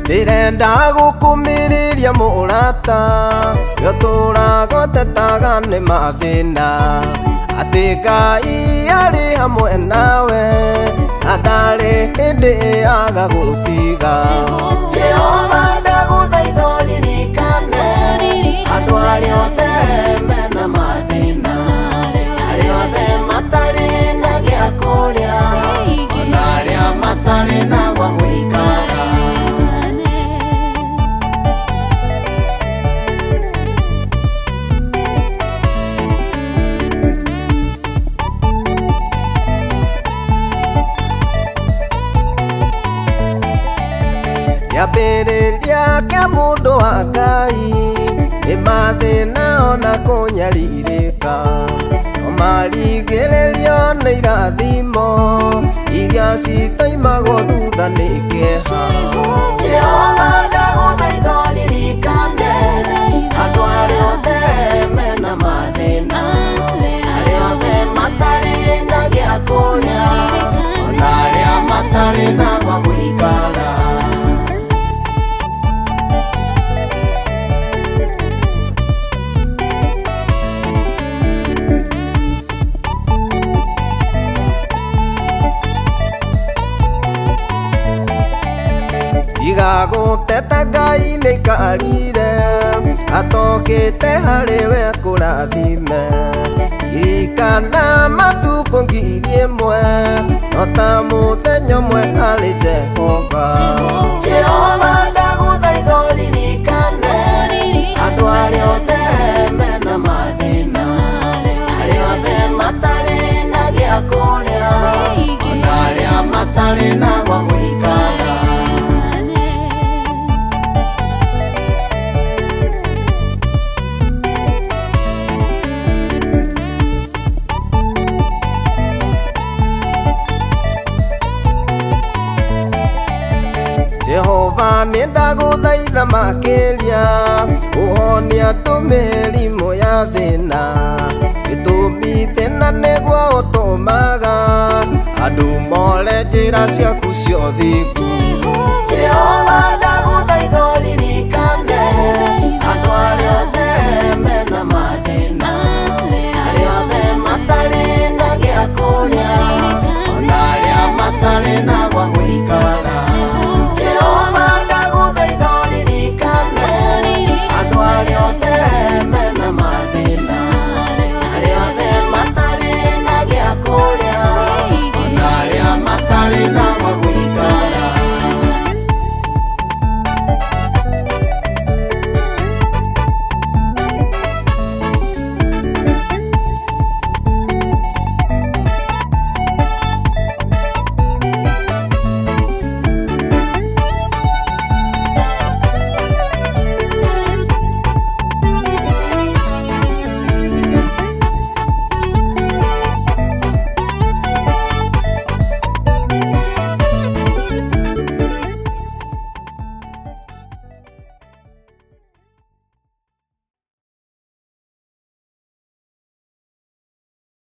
ndirenda gukumiriria murata yo turagotetaga ni mathina ati Ngai ari hamwe nawe ndari hindi aga gutiga Jehova ndaguthaitha uririkane andu aria othe mena mathina aria othe matari na gia kuria ona aria matari na gwa guikara Yambĩrĩria kĩa mũndũ wa Ngai nĩ mathĩna ona kũnyarirĩka no marigĩrĩrio nĩ irathimo iria citaimagwo thutha nĩ kĩeha Jehova ndagũthaitha ũririkane andũ arĩa othe mena mathĩna arĩa othe matarĩ na gĩa kũrĩa ona arĩa matarĩ na gwa gũikara Gagũteta Ngai nĩ karire atokĩte harĩ we kũrathime ririkana matukũ ngiri ĩmwe no ta mũthenya ũmwe harĩ Jehova Jehova ndagũthaitha ũririkane andũ arĩa othe mena mathĩna arĩa othe matarĩ na gĩa kũrĩa ona arĩa matarĩ na gwa gũikara Jehova nĩ ndagũthaitha makĩria ũhonie andũ mĩrimũ ya thĩna gĩtũmi thĩna nĩguo ũtũmaga andũ more njĩra ciaku cia ũthingu Jehova